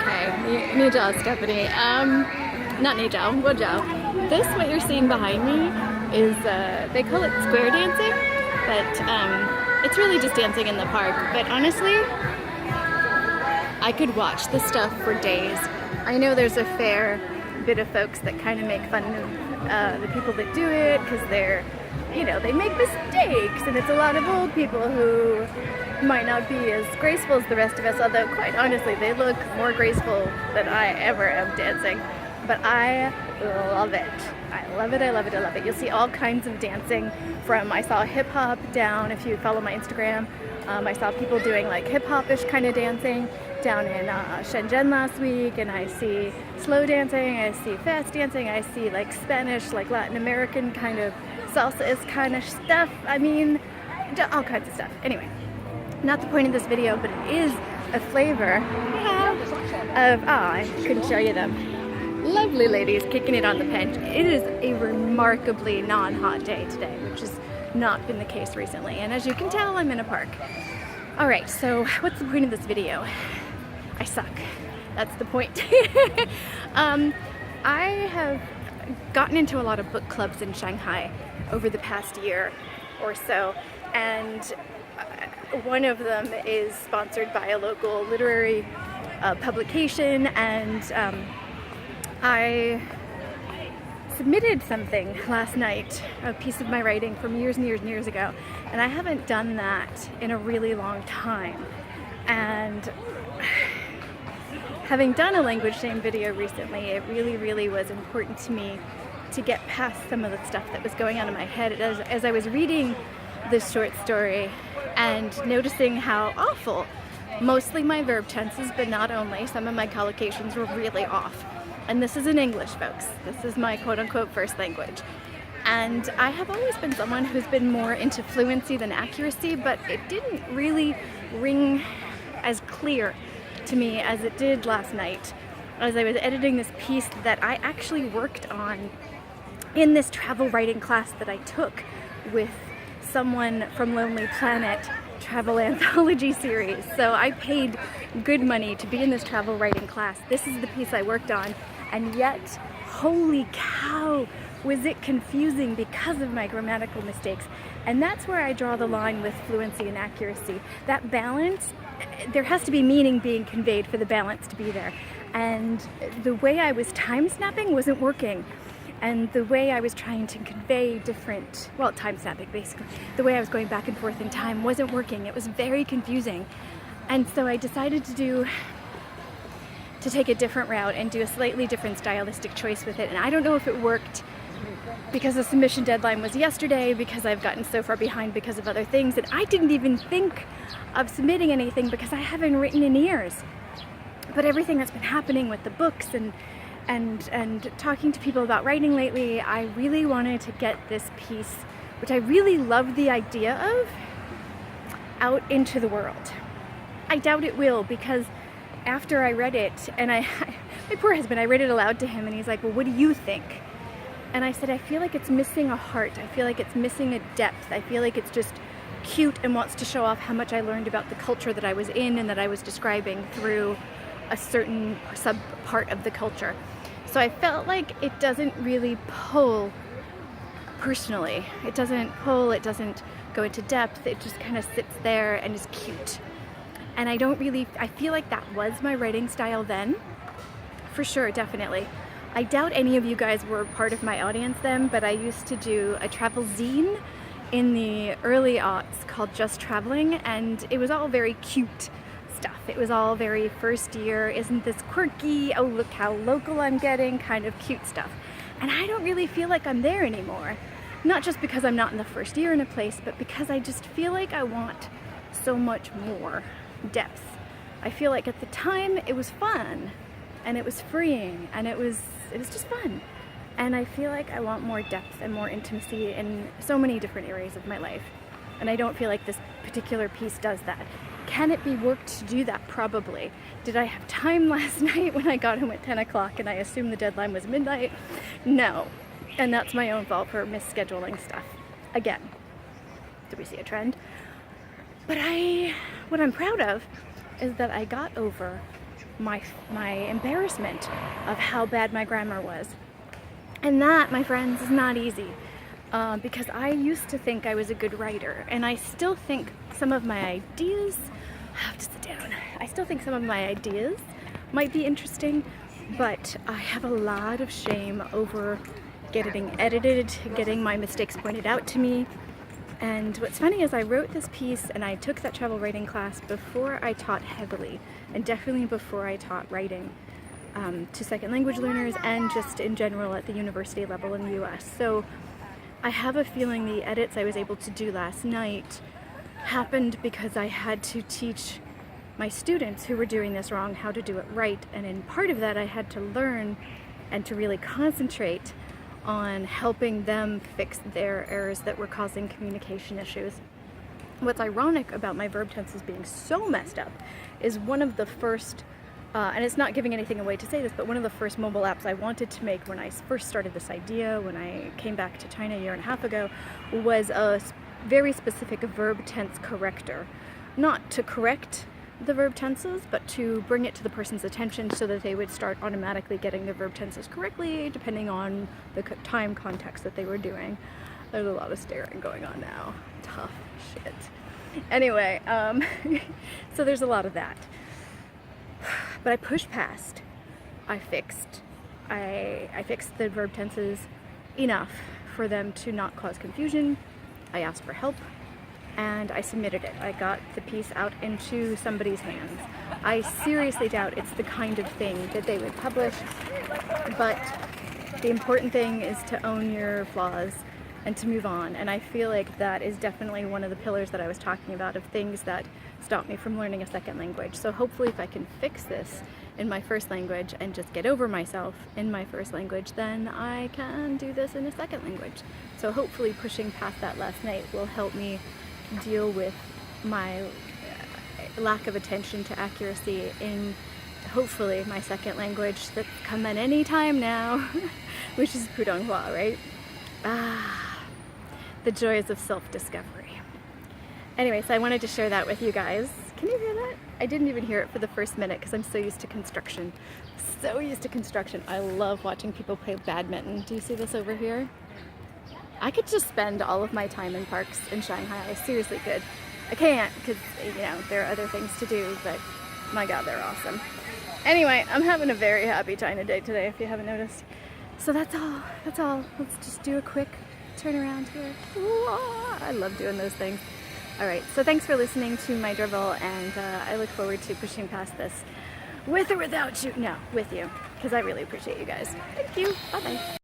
Okay, Ni Zhao, Stephanie. Not Ni Zhao, Wo Zhao. This, what you're seeing behind me, is, they call it square dancing, but it's really just dancing in the park. But honestly, I could watch this stuff for days. I know there's a fair bit of folks that kind of make fun of the people that do it because they're, you know, they make mistakes, and it's a lot of old people who might not be as graceful as the rest of us, although quite honestly they look more graceful than I ever am dancing. But I love it. I love it, I love it, I love it. You'll see all kinds of dancing from, I saw hip hop down, if you follow my Instagram, I saw people doing like hip hop-ish kind of dancing down in Shenzhen last week, and I see slow dancing, I see fast dancing, I see like Spanish, like Latin American kind of salsa-ish kind of stuff. I mean, all kinds of stuff. Anyway, not the point of this video, but it is a flavor of, I couldn't show you them. Lovely ladies kicking it on the bench. It is a remarkably non-hot day today, which has not been the case recently. And as you can tell, I'm in a park. All right, so what's the point of this video? I suck. That's the point. I have gotten into a lot of book clubs in Shanghai over the past year or so, and one of them is sponsored by a local literary publication, and I submitted something last night, a piece of my writing from years and years and years ago, and I haven't done that in a really long time. And having done a language shame video recently, it really was important to me to get past some of the stuff that was going on in my head as I was reading this short story and noticing how awful mostly my verb tenses, but not only, some of my collocations were really off. And this is in English, folks. This is my quote-unquote first language. And I have always been someone who's been more into fluency than accuracy, but it didn't really ring as clear to me as it did last night as I was editing this piece that I actually worked on in this travel writing class that I took with someone from Lonely Planet travel anthology series. So I paid good money to be in this travel writing class. This is the piece I worked on, and yet, holy cow, was it confusing because of my grammatical mistakes. And that's where I draw the line with fluency and accuracy. That balance, there has to be meaning being conveyed for the balance to be there. And the way I was time snapping wasn't working. And the way I was trying to convey different, well, time snapping basically, the way I was going back and forth in time wasn't working. It was very confusing. And so I decided to take a different route and do a slightly different stylistic choice with it. And I don't know if it worked because the submission deadline was yesterday, because I've gotten so far behind because of other things, and I didn't even think of submitting anything because I haven't written in years. But everything that's been happening with the books and talking to people about writing lately, I really wanted to get this piece, which I really love the idea of, out into the world. I doubt it will, because after I read it, and my poor husband, I read it aloud to him, and he's like, well, what do you think? And I said, I feel like it's missing a heart. I feel like it's missing a depth. I feel like it's just cute and wants to show off how much I learned about the culture that I was in and that I was describing through a certain sub part of the culture. So I felt like it doesn't really pull personally. It doesn't pull, it doesn't go into depth, it just kind of sits there and is cute. And I feel like that was my writing style then, for sure, definitely. I doubt any of you guys were part of my audience then, but I used to do a travel zine in the early aughts called Just Traveling, and it was all very cute stuff. It was all very first year, isn't this quirky, oh look how local I'm getting, kind of cute stuff. And I don't really feel like I'm there anymore. Not just because I'm not in the first year in a place, but because I just feel like I want so much more depth. I feel like at the time it was fun and it was freeing and it was just fun. And I feel like I want more depth and more intimacy in so many different areas of my life. And I don't feel like this particular piece does that. Can it be worked to do that? Probably. Did I have time last night when I got home at 10 o'clock and I assumed the deadline was midnight? No. And that's my own fault for misscheduling stuff. Again, do we see a trend? But what I'm proud of is that I got over my embarrassment of how bad my grammar was. And that, my friends, is not easy. Because I used to think I was a good writer, and I still think some of my ideas, I have to sit down, I still think some of my ideas might be interesting, but I have a lot of shame over getting edited, getting my mistakes pointed out to me. And what's funny is I wrote this piece and I took that travel writing class before I taught heavily, and definitely before I taught writing to second language learners and just in general at the university level in the US. So I have a feeling the edits I was able to do last night happened because I had to teach my students who were doing this wrong how to do it right, and in part of that I had to learn and to really concentrate on helping them fix their errors that were causing communication issues. What's ironic about my verb tenses being so messed up is one of the first and it's not giving anything away to say this, but one of the first mobile apps I wanted to make when I first started this idea, when I came back to China a year and a half ago, was a very specific verb tense corrector. Not to correct the verb tenses, but to bring it to the person's attention so that they would start automatically getting the verb tenses correctly, depending on the time context that they were doing. There's a lot of staring going on now. Tough shit. Anyway, so there's a lot of that. But I pushed past. I fixed the verb tenses enough for them to not cause confusion. I asked for help and I submitted it. I got the piece out into somebody's hands. I seriously doubt it's the kind of thing that they would publish, but the important thing is to own your flaws and to move on. And I feel like that is definitely one of the pillars that I was talking about of things that stop me from learning a second language. So hopefully if I can fix this in my first language and just get over myself in my first language, then I can do this in a second language. So hopefully pushing past that last night will help me deal with my lack of attention to accuracy in hopefully my second language that's coming any time now, which is Putonghua, right? The joys of self-discovery. Anyway, so I wanted to share that with you guys. Can you hear that? I didn't even hear it for the first minute because I'm so used to construction. So used to construction. I love watching people play badminton. Do you see this over here? I could just spend all of my time in parks in Shanghai. I seriously could. I can't because, you know, there are other things to do, but my God, they're awesome. Anyway, I'm having a very happy China day today, if you haven't noticed. So that's all. That's all. Let's just do a quick turn around here. Ooh, I love doing those things. All right, so thanks for listening to my drivel, and I look forward to pushing past this with or without you. No, with you, because I really appreciate you guys. Thank you. Bye-bye.